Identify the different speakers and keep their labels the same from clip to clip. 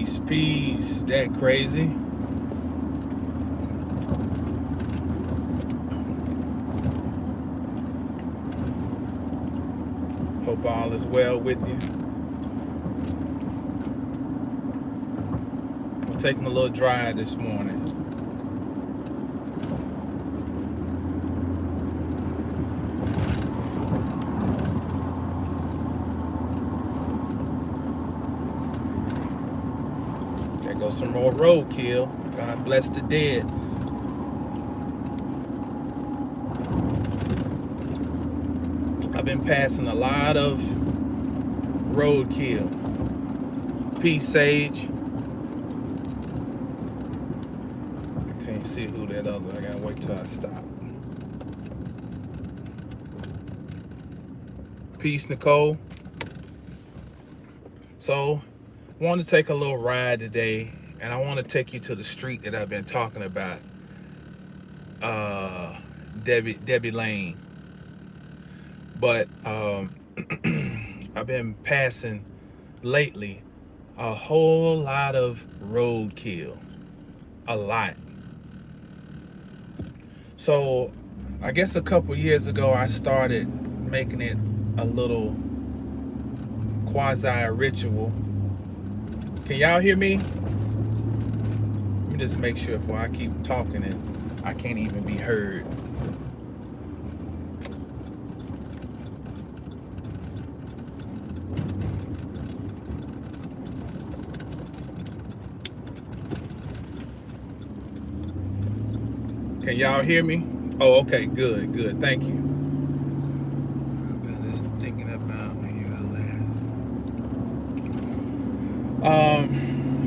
Speaker 1: Peace. That crazy. Hope all is well with you. We're taking a little drive this morning. There goes some more roadkill. God bless the dead. I've been passing a lot of roadkill. Peace, Sage. I can't see who that other. I gotta wait till I stop. Peace, Nicole. So, I want to take a little ride today, and I want to take you to the street that I've been talking about. Debbie Lane. But I've been passing lately a whole lot of roadkill. A lot. So I guess a couple years ago I started making it a little quasi ritual. Can y'all hear me? Let me just make sure before I keep talking and I can't even be heard. Can y'all hear me? Oh, okay, good. Thank you. I'm just thinking about when you last.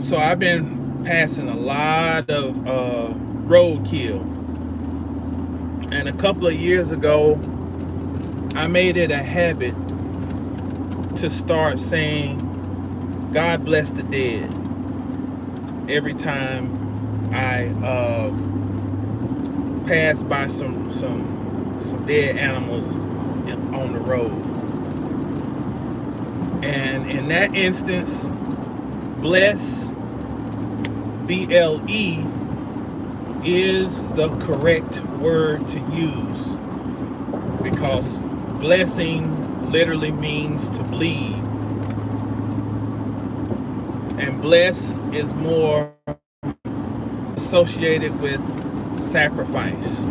Speaker 1: So I've been passing a lot of roadkill, and a couple of years ago, I made it a habit to start saying, "God bless the dead," every time I pass by some dead animals on the road. And in that instance, bless, BLE, is the correct word to use, because blessing literally means to bleed, and bless is more associated with sacrifice,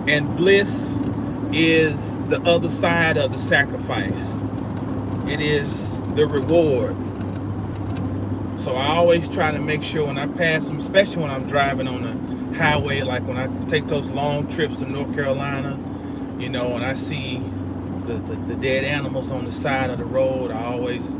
Speaker 1: and bliss is the other side of the sacrifice. It is the reward. So I always try to make sure when I pass them, especially when I'm driving on the highway, like when I take those long trips to North Carolina, you know, and I see the dead animals on the side of the road, I always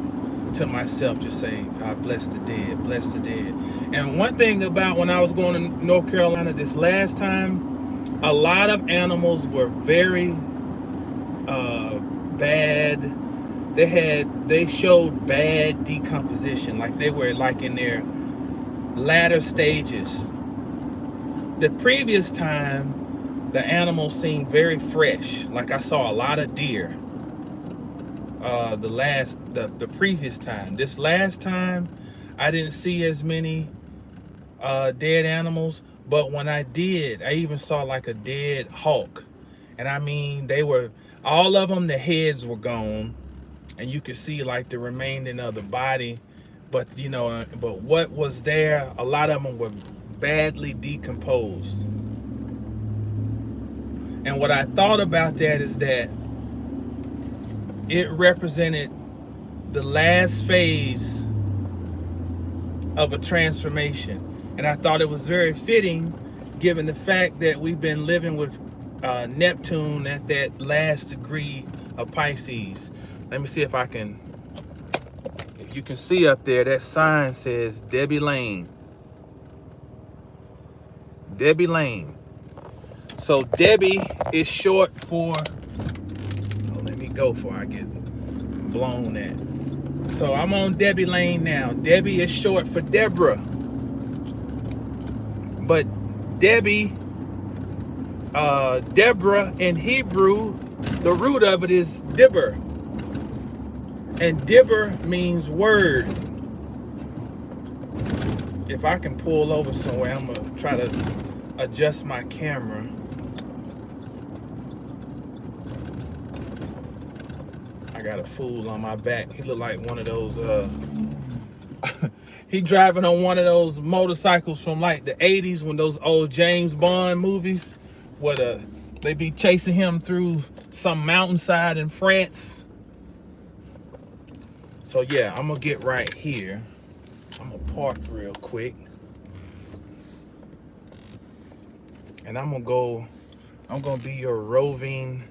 Speaker 1: to myself just say, God bless the dead, bless the dead. And one thing about when I was going to North Carolina this last time, a lot of animals were very bad. They showed bad decomposition, like they were like in their latter stages. The previous time, the animals seemed very fresh. Like I saw a lot of deer. The previous time. This last time, I didn't see as many dead animals, but when I did, I even saw like a dead hawk. And I mean, they were, all of them, the heads were gone, and you could see like the remaining of the body, but you know, but what was there, a lot of them were badly decomposed. And what I thought about that is that it represented the last phase of a transformation. And I thought it was very fitting, given the fact that we've been living with Neptune at that last degree of Pisces. Let me see if I can, if you can see up there, that sign says Debbie Lane. Debbie Lane. So Debbie is short for, oh, let me go before I get blown at. So I'm on Debbie Lane now. Debbie is short for Deborah. But Debbie, Deborah in Hebrew, the root of it is Dibber. And Dibber means word. If I can pull over somewhere, I'm gonna try to adjust my camera. I got a fool on my back. He look like one of those he driving on one of those motorcycles from like the 80s, when those old James Bond movies where they be chasing him through some mountainside in France. So yeah, I'm gonna get right here. I'm gonna park real quick. And I'm gonna be your roving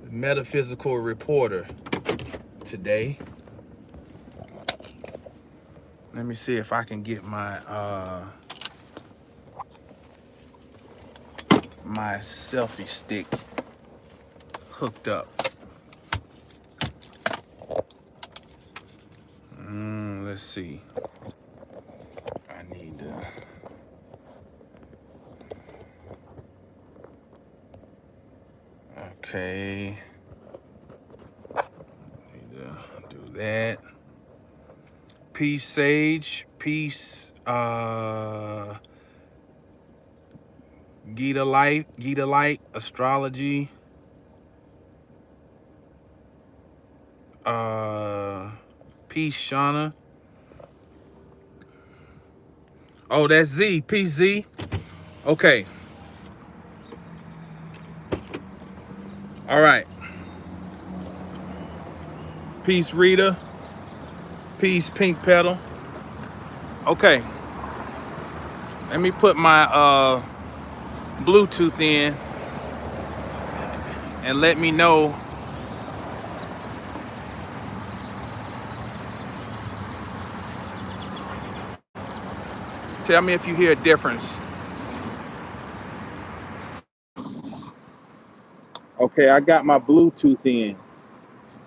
Speaker 1: metaphysical reporter today. Let me see if I can get my my selfie stick hooked up. Let's see. I need to. Okay. Need to do that. Peace, Sage. Peace, Gita Light, astrology. Peace, Shauna. Oh, that's Z. Peace, Z. Okay. All right. Peace, Rita. Peace, Pink Petal. Okay. Let me put my Bluetooth in and let me know. Tell me if you hear a difference. Okay, I got my Bluetooth in.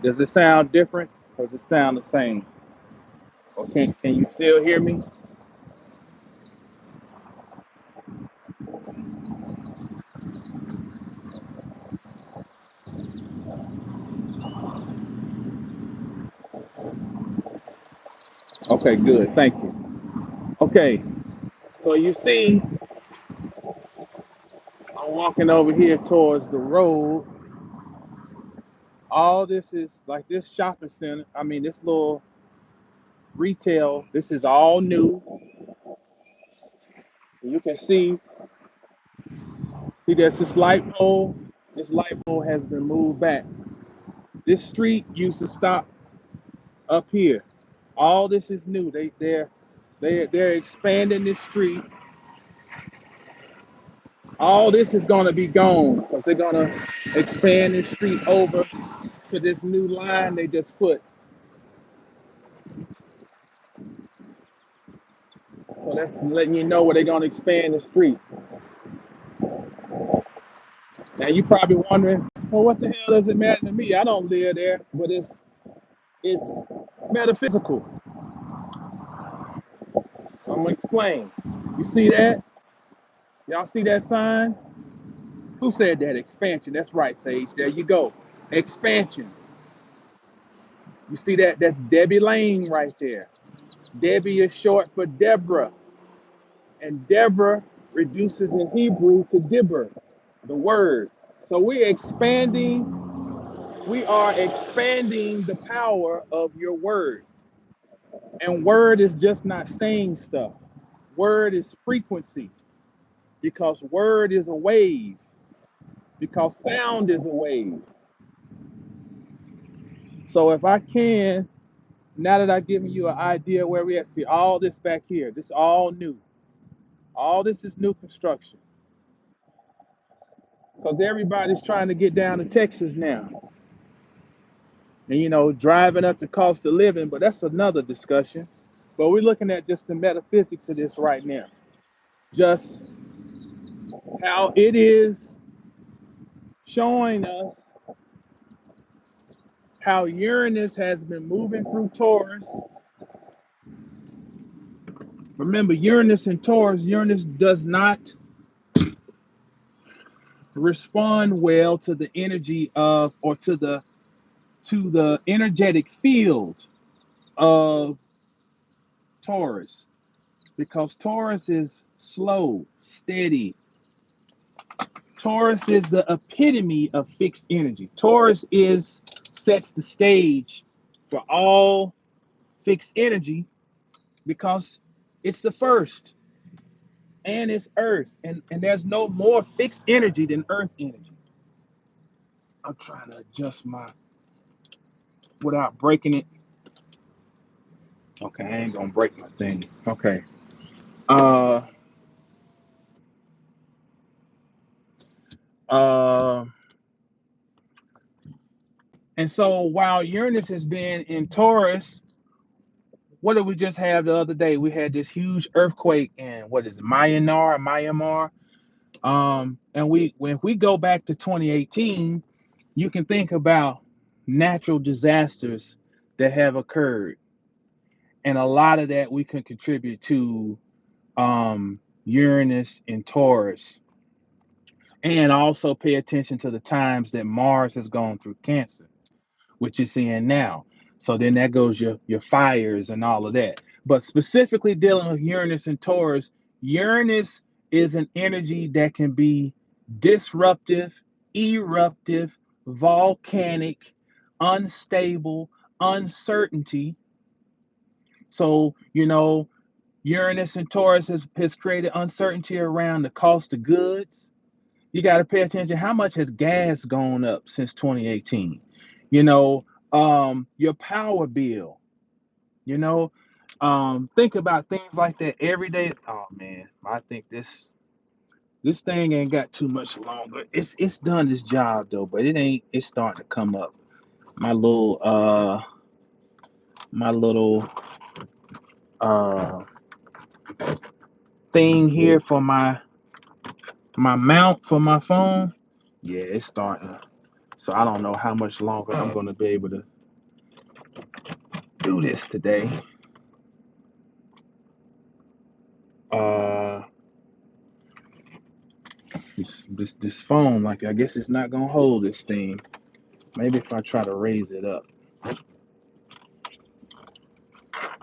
Speaker 1: Does it sound different or does it sound the same? Okay, can you still hear me? Okay, good. Thank you. Okay, so you see, I'm walking over here towards the road. All this is like this shopping center. I mean, this little retail. This is all new. You can see there's this light pole. This light pole has been moved back. This street used to stop up here. All this is new. They're expanding this street. All this is gonna be gone because they're gonna expand this street over to this new line they just put. So that's letting you know where they're gonna expand the street. Now you probably wondering, well, what the hell does it matter to me? I don't live there, but it's metaphysical. I'm gonna explain. You see that? Y'all see that sign? Who said that? Expansion. That's right, Sage. There you go. Expansion. You see that? That's Debbie Lane right there. Debbie is short for Deborah, and Deborah reduces in Hebrew to Dibber, the word. So we are expanding the power of your word. And word is just not saying stuff. Word is frequency, because word is a wave, because sound is a wave. So if I can, now that I've given you an idea where we at, see all this back here, this is all new. All this is new construction. Because everybody's trying to get down to Texas now. And driving up the cost of living, but that's another discussion. But we're looking at just the metaphysics of this right now. Just how it is showing us how Uranus has been moving through Taurus. Remember, Uranus and Taurus, Uranus does not respond well to the energy of, or to the to the energetic field of Taurus, because Taurus is slow, steady. Taurus is the epitome of fixed energy. Taurus sets the stage for all fixed energy because it's the first, and it's Earth, and there's no more fixed energy than Earth energy. I'm trying to adjust my without breaking it. Okay, I ain't gonna break my thing. Okay. Uh uh and so while Uranus has been in Taurus, what did we just have the other day? We had this huge earthquake in what is it, Myanmar. And when we go back to 2018, you can think about natural disasters that have occurred, and a lot of that we can contribute to Uranus and Taurus, and also pay attention to the times that Mars has gone through Cancer, which it's in now. So then that goes your fires and all of that. But specifically dealing with Uranus and Taurus, Uranus is an energy that can be disruptive, eruptive, volcanic, unstable, uncertainty. So, Uranus and Taurus has created uncertainty around the cost of goods. You got to pay attention. How much has gas gone up since 2018? Your power bill, you know, think about things like that every day. Oh man, I think this thing ain't got too much longer. It's done its job though, but it's starting to come up. My little uh thing here for my mount for my phone. Yeah, it's starting. So I don't know how much longer I'm gonna be able to do this today. Uh, this phone, like I guess it's not gonna hold this thing. Maybe if I try to raise it up,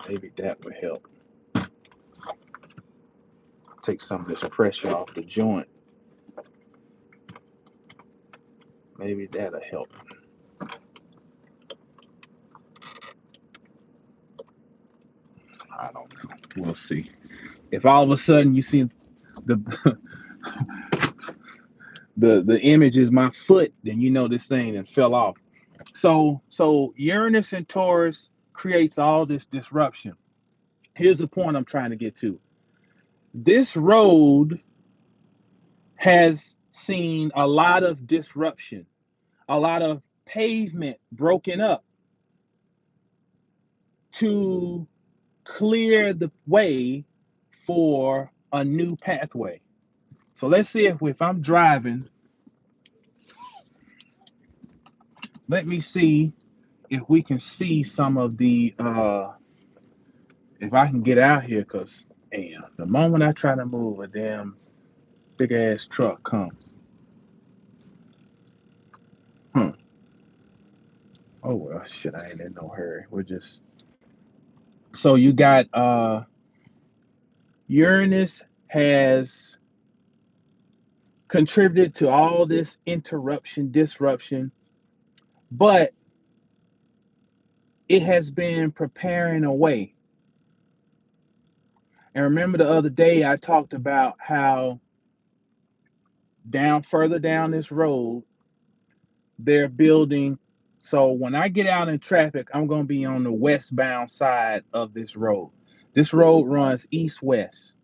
Speaker 1: maybe that would help. Take some of this pressure off the joint. Maybe that'll help. I don't know. We'll see. If all of a sudden you see the the image is my foot, then you know this thing and fell off. So Uranus and Taurus creates all this disruption. Here's the point I'm trying to get to. This road has seen a lot of disruption, a lot of pavement broken up to clear the way for a new pathway. So let's see if I'm driving, let me see if we can see some of the if I can get out here, because damn, the moment I try to move, a damn big ass truck comes. Oh well, shit, I ain't in no hurry. We're just so you got Uranus has contributed to all this interruption, disruption, but it has been preparing a way. And remember the other day I talked about how further down this road, they're building. So when I get out in traffic, I'm going to be on the westbound side of this road. This road runs east-west.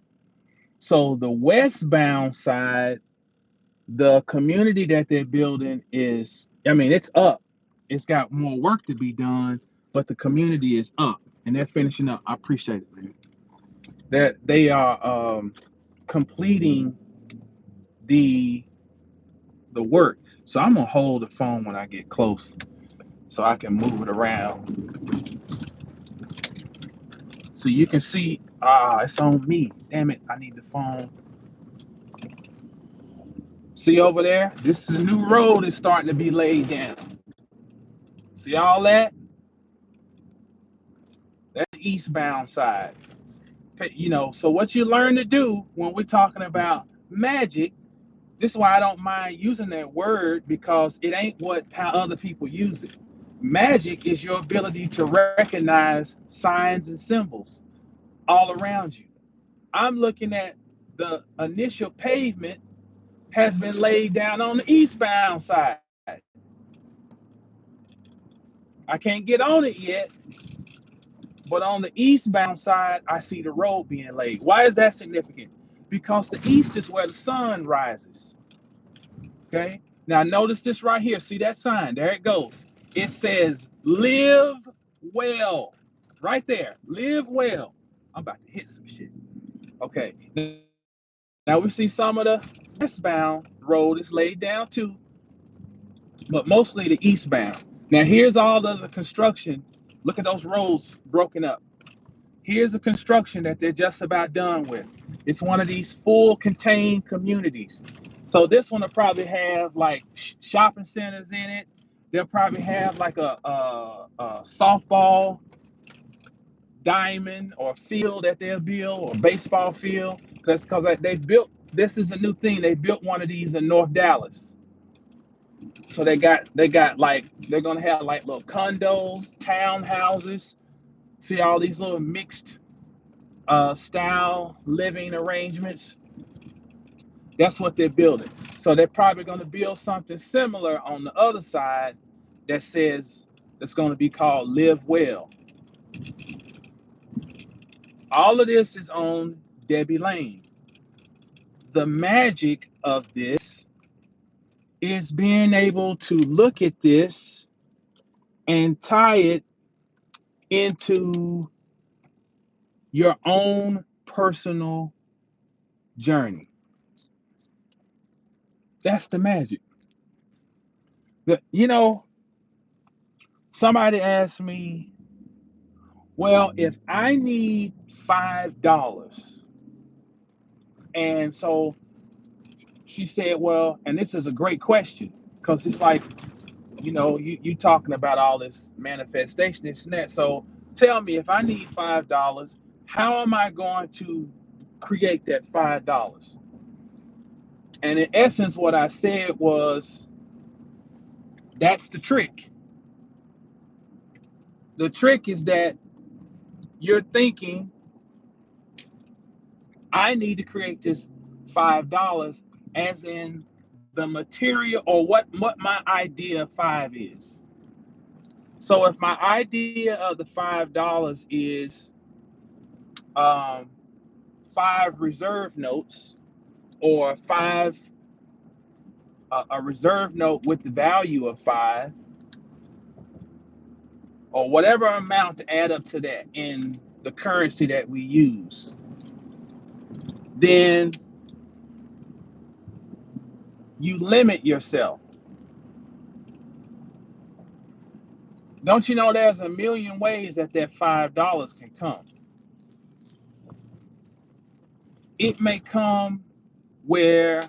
Speaker 1: So the westbound side, the community that they're building is, I mean, it's up. It's got more work to be done, but the community is up and they're finishing up. I appreciate it, man. That they are completing the work. So I'm gonna hold the phone when I get close so I can move it around. So you can see, it's on me. Damn it, I need the phone. See over there? This is a new road that's starting to be laid down. See all that? That's the eastbound side. You know, so what you learn to do when we're talking about magic, this is why I don't mind using that word, because it ain't how other people use it. Magic is your ability to recognize signs and symbols all around you. I'm looking at the initial pavement has been laid down on the eastbound side. I can't get on it yet, but on the eastbound side, I see the road being laid. Why is that significant? Because the east is where the sun rises. Okay. Now notice this right here. See that sign? There it goes. It says live well. Right there. Live well. I'm about to hit some shit. Okay. Now we see some of the westbound road is laid down too, but mostly the eastbound. Now here's all of the construction. Look at those roads broken up. Here's the construction that they're just about done with. It's one of these full contained communities. So this one will probably have like shopping centers in it. They'll probably have like a softball diamond or field that they'll build, or baseball field. That's because they built, this is a new thing. They built one of these in North Dallas. So they got like, they're gonna have like little condos, townhouses. See all these little mixed style living arrangements. That's what they're building. So they're probably going to build something similar on the other side that says it's going to be called Live Well. All of this is on Debbie Lane. The magic of this is being able to look at this and tie it into your own personal journey. That's the magic. You know, somebody asked me, well, if I need $5, and so she said, well, and this is a great question, because it's like, you know, you talking about all this manifestation, this and that. So tell me, if I need $5, how am I going to create that $5? And in essence, what I said was, that's the trick. The trick is that you're thinking, I need to create this $5, as in the material, or what my idea of five is. So if my idea of the $5 is 5 reserve notes, or five a reserve note with the value of 5, or whatever amount to add up to that in the currency that we use, then you limit yourself. Don't you know there's a million ways that $5 can come? It may come where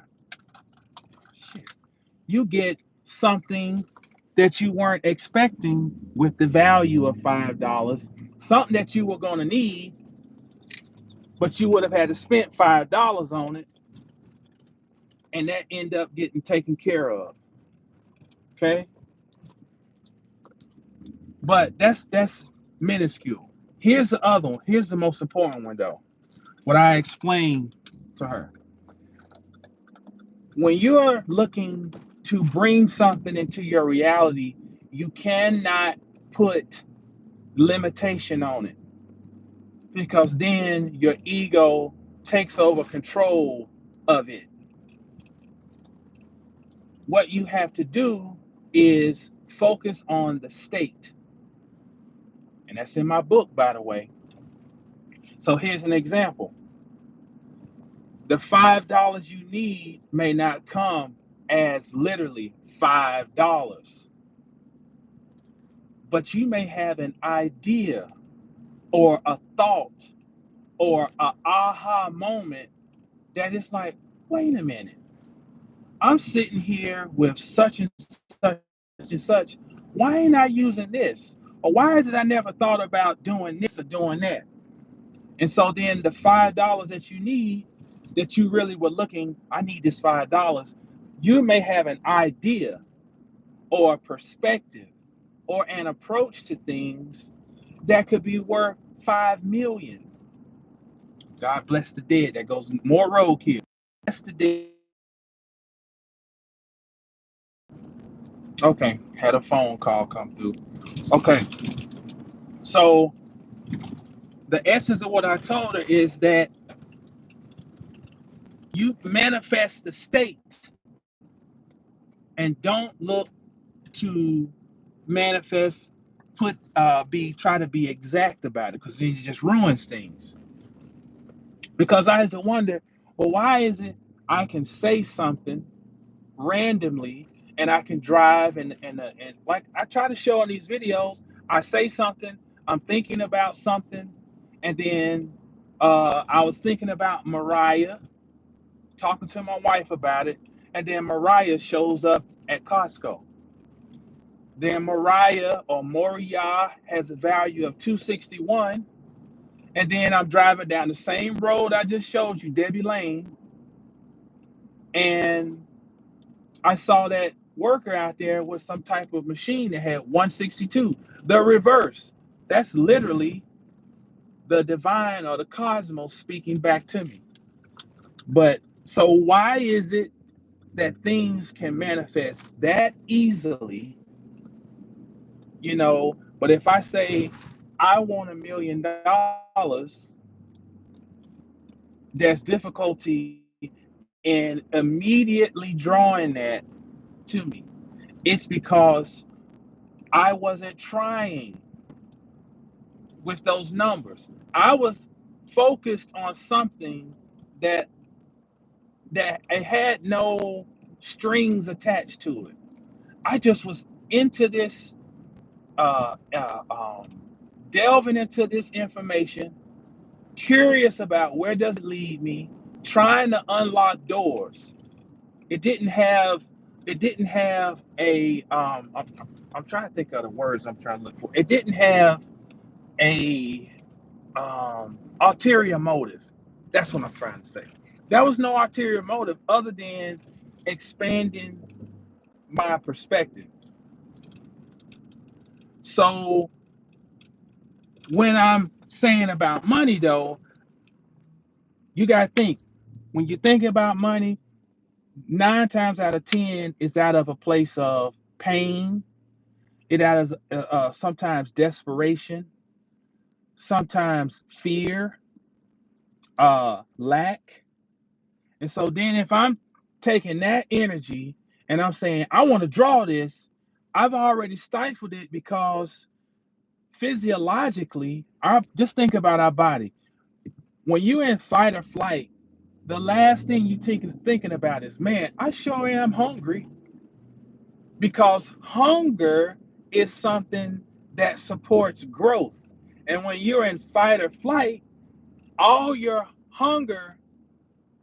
Speaker 1: you get something that you weren't expecting with the value of $5, something that you were going to need, but you would have had to spend $5 on it, and that end up getting taken care of. Okay, but that's minuscule. Here's the other one. Here's the most important one, though. What I explained to her: when you're looking to bring something into your reality, you cannot put limitation on it, because then your ego takes over control of it. What you have to do is focus on the state. And that's in my book, by the way. So here's an example. The $5 you need may not come as literally $5, but you may have an idea, or a thought, or an aha moment that is like, wait a minute, I'm sitting here with such and such and such. Why ain't I using this? Or why is it I never thought about doing this or doing that? And so then the $5 that you need, that you really were looking, I need this $5. You may have an idea or a perspective or an approach to things that could be worth 5 million. God bless the dead. That goes more roadkill. Bless the dead. Okay, had a phone call come through. Okay, so the essence of what I told her is that you manifest the state and don't look to manifest, try to be exact about it, because then it just ruins things. Because I used to wonder, well, why is it I can say something randomly and I can drive and like I try to show in these videos, I say something, I'm thinking about something, and then I was thinking about Mariah, talking to my wife about it, and then Mariah shows up at Costco. Then Mariah or Moriah has a value of 261, and then I'm driving down the same road I just showed you, Debbie Lane, and I saw that worker out there with some type of machine that had 162. The reverse. That's literally the divine or the cosmos speaking back to me. But so why is it that things can manifest that easily, But if I say I want $1 million, there's difficulty in immediately drawing that to me. It's because I wasn't trying with those numbers. I was focused on something that it had no strings attached to it. I just was into this, uh, uh, um, delving into this information, curious about where does it lead me, trying to unlock doors. It didn't have. It didn't have a. I'm trying to think of the words I'm trying to look for. It didn't have a ulterior motive. That's what I'm trying to say. There was no ulterior motive other than expanding my perspective. So when I'm saying about money, though, you got to think. When you think about money, 9 times out of 10 is out of a place of pain. It out of sometimes desperation, sometimes fear, lack. And so then if I'm taking that energy and I'm saying, I want to draw this, I've already stifled it because physiologically, just think about our body. When you're in fight or flight, the last thing you thinking about is, man, I sure am hungry, because hunger is something that supports growth. And when you're in fight or flight, all your hunger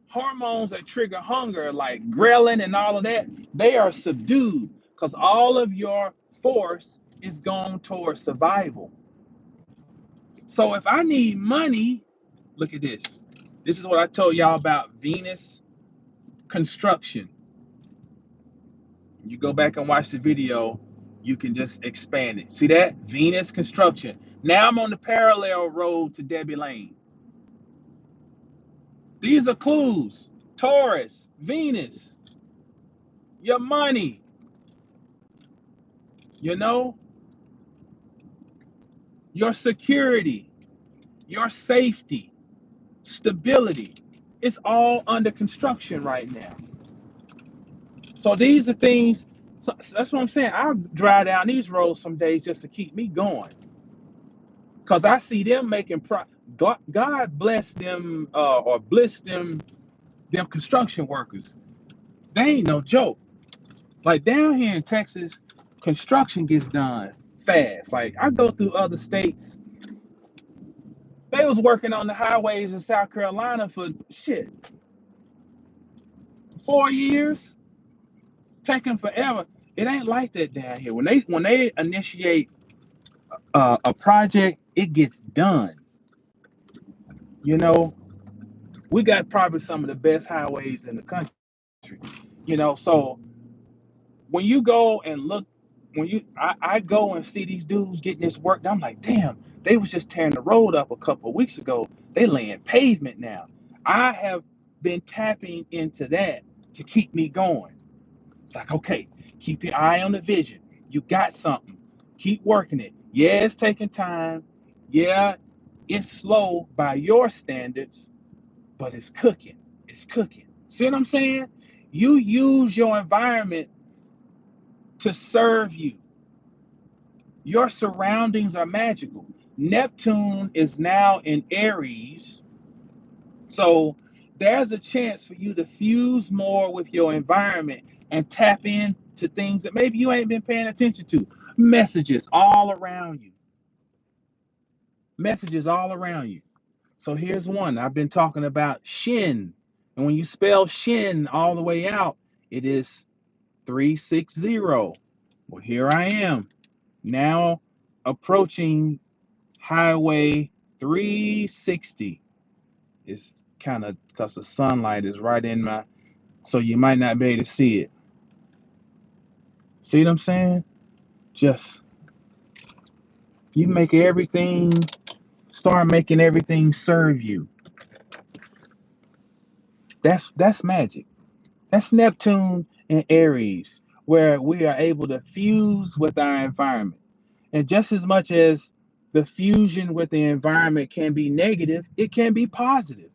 Speaker 1: hormones that trigger hunger, like ghrelin and all of that, they are subdued because all of your force is going towards survival. So if I need money, look at this. This is what I told y'all about Venus construction. You go back and watch the video, you can just expand it. See that? Venus construction. Now I'm on the parallel road to Debbie Lane. These are clues. Taurus, Venus, your money, you know, your security, your safety, stability. It's all under construction right now. So these are things. So that's what I'm saying. I'll drive down these roads some days just to keep me going, because I see them making God bless them, or bless them construction workers. They ain't no joke. Like down here in Texas, construction gets done fast. Like I go through other states, they was working on the highways in South Carolina for 4 years, taking forever. It ain't like that down here. When they initiate a project, it gets done. You know, we got probably some of the best highways in the country. So when you go and look, I go and see these dudes getting this work done, I'm like, damn, they was just tearing the road up a couple of weeks ago. They laying pavement now. I have been tapping into that to keep me going. It's like, okay, keep your eye on the vision. You got something. Keep working it. Yeah, it's taking time. Yeah, it's slow by your standards, but it's cooking. It's cooking. See what I'm saying? You use your environment to serve you. Your surroundings are magical. Neptune is now in Aries, so there's a chance for you to fuse more with your environment and tap into things that maybe you ain't been paying attention to. Messages all around you. Messages all around you. So here's one. I've been talking about Shin. And when you spell Shin all the way out, it is 360. Well, here I am now approaching Highway 360. It's kind of because the sunlight is right in my, so you might not be able to see it. See what I'm saying? Just you make everything, start making everything serve you. That's magic. That's Neptune and Aries, where we are able to fuse with our environment. And just as much as the fusion with the environment can be negative, it can be positive.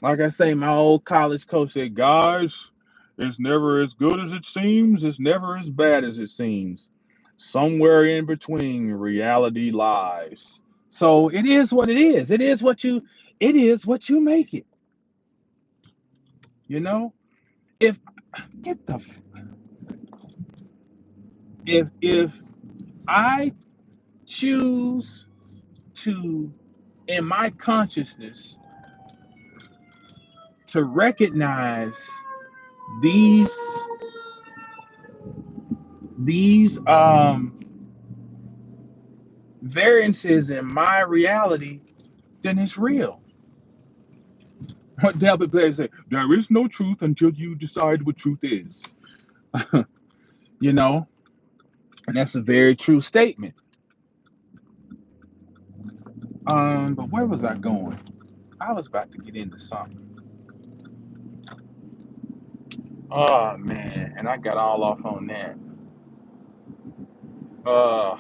Speaker 1: Like I say, my old college coach said, guys, it's never as good as it seems, it's never as bad as it seems. Somewhere in between, reality lies. So it is what it is. It is what you make it. You know? If get the if I choose to in my consciousness to recognize these these variances in my reality, then it's real. What Delbert Blair said, there is no truth until you decide what truth is. you know, and that's a very true statement. But where was I going? I was about to get into something. Oh man, and I got all off on that. Uh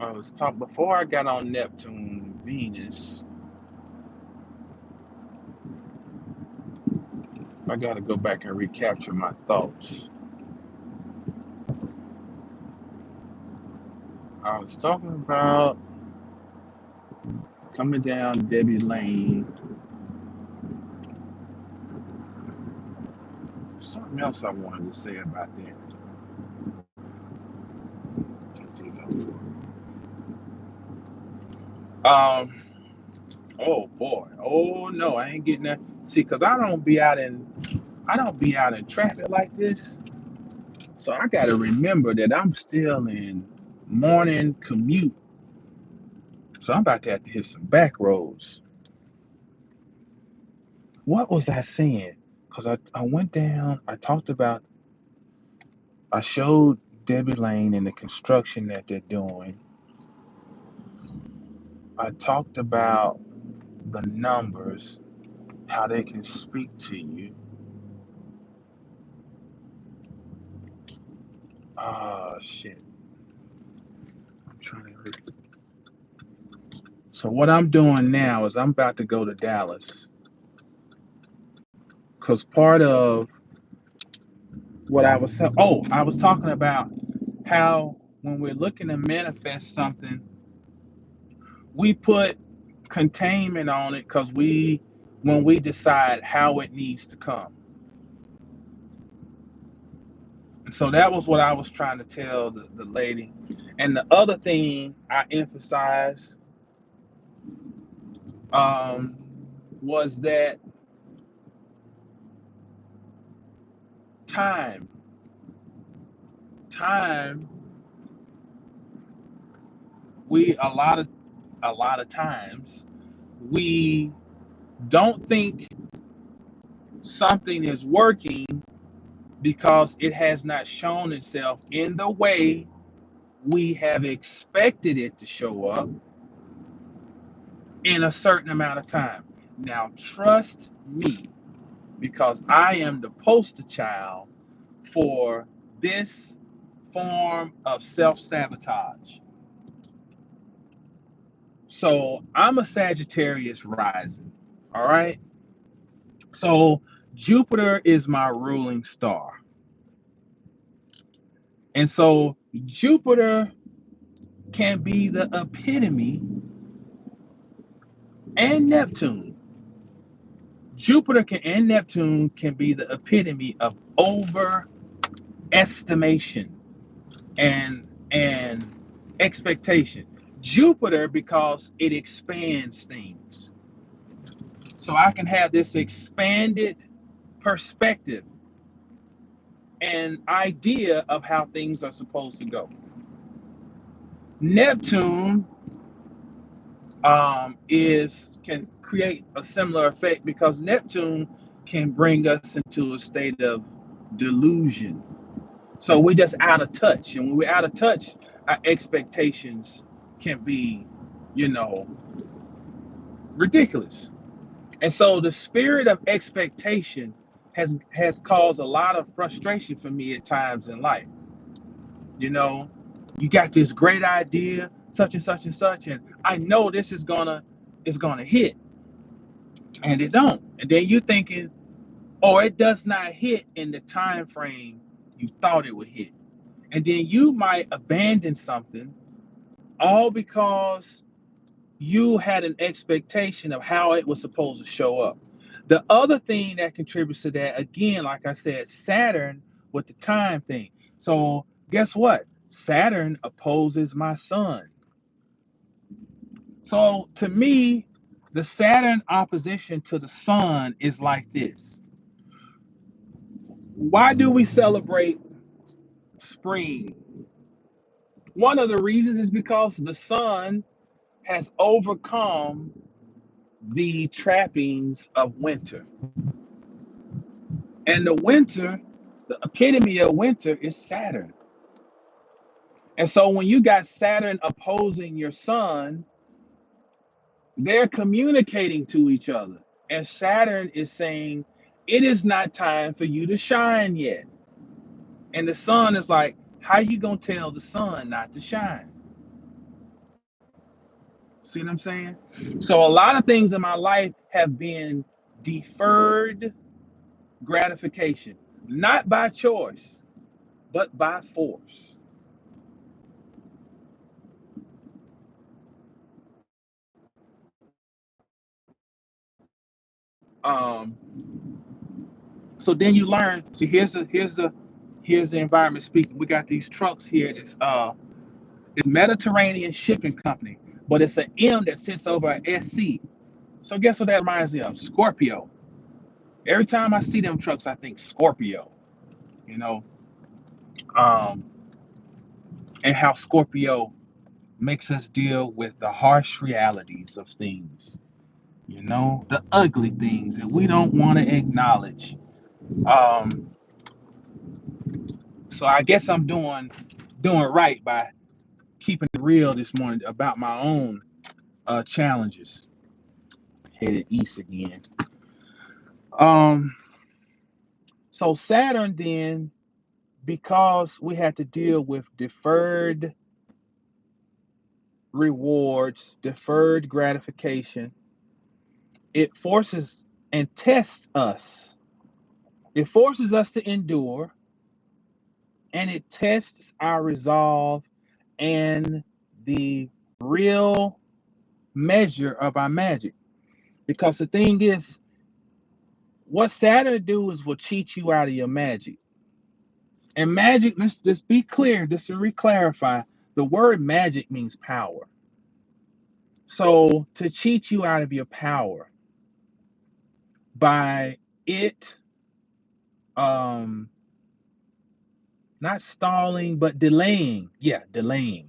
Speaker 1: I was talking before I got on Neptune, Venus. I gotta go back and recapture my thoughts. I was talking about coming down Debbie Lane. Something else I wanted to say about that. Um. Oh boy. Oh no, I ain't getting that. See, cause I don't be out in traffic like this. So I gotta remember that I'm still in morning commute. So I'm about to have to hit some back roads. What was I saying? Cause I went down. I showed Debbie Lane and the construction that they're doing. I talked about the numbers, how they can speak to you. Oh shit. I'm trying to So what I'm doing now is I'm about to go to Dallas. Cause part of what I was talking about how when we're looking to manifest something, we put containment on it because when we decide how it needs to come. And so that was what I was trying to tell the lady. And the other thing I emphasized was that time. Time, we a lot of times we don't think something is working because it has not shown itself in the way we have expected it to show up in a certain amount of time. Now, trust me, because I am the poster child for this form of self-sabotage. So I'm a Sagittarius rising, all right? So Jupiter is my ruling star. And so Jupiter can be the epitome, and Neptune. And Neptune can be the epitome of overestimation and expectation. Jupiter, because it expands things. So I can have this expanded perspective and idea of how things are supposed to go. Neptune is can create a similar effect because Neptune can bring us into a state of delusion. So we're just out of touch, and when we're out of touch, our expectations can be, you know, ridiculous. And so the spirit of expectation has caused a lot of frustration for me at times in life. You know, you got this great idea, such and such and such, and I know this is gonna hit, and it don't. And then you thinking, oh, it does not hit in the time frame you thought it would hit. And then you might abandon something all because you had an expectation of how it was supposed to show up. The other thing that contributes to that, again, like I said, Saturn with the time thing. So guess what? Saturn opposes my sun. So to me, the Saturn opposition to the sun is like this. Why do we celebrate spring? One of the reasons is because the sun has overcome the trappings of winter. And the winter, the epitome of winter is Saturn. And so when you got Saturn opposing your sun, they're communicating to each other. And Saturn is saying, it is not time for you to shine yet. And the sun is like, how you gonna tell the sun not to shine? See what I'm saying? So a lot of things in my life have been deferred gratification, not by choice, but by force. Um, so then you learn. See, here's the environment speaking. We got these trucks here. This Mediterranean shipping company, but it's an M that sits over an SC. So guess what that reminds me of? Scorpio. Every time I see them trucks, I think Scorpio. You know, um, and how Scorpio makes us deal with the harsh realities of things. You know, the ugly things that we don't want to acknowledge. Um, so I guess I'm doing right by keeping it real this morning about my own challenges. Headed east again. Um, so Saturn then, because we had to deal with deferred rewards, deferred gratification, it forces and tests us. It forces us to endure, and it tests our resolve and the real measure of our magic. Because the thing is, what Saturn do is will cheat you out of your magic. And magic, let's just be clear, just to re-clarify, the word magic means power. So to cheat you out of your power by it um not stalling, but delaying. Yeah, delaying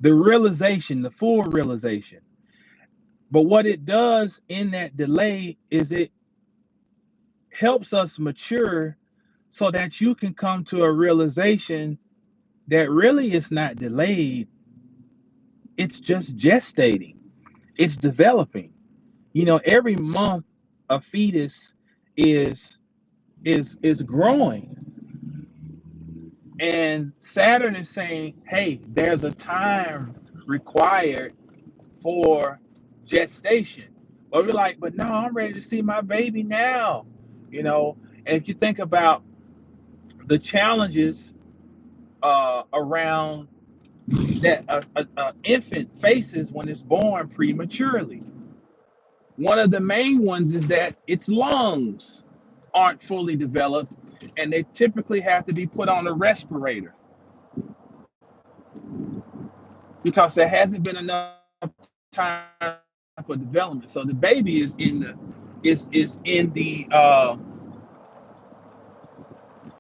Speaker 1: the realization, the full realization. But what it does in that delay is it helps us mature so that you can come to a realization that really it's not delayed, it's just gestating, it's developing. You know, every month a fetus is is growing, and Saturn is saying, hey, there's a time required for gestation. But we're like, but no, I'm ready to see my baby now. You know, and if you think about the challenges around that a infant faces when it's born prematurely, one of the main ones is that its lungs aren't fully developed, and they typically have to be put on a respirator because there hasn't been enough time for development. So the baby is in the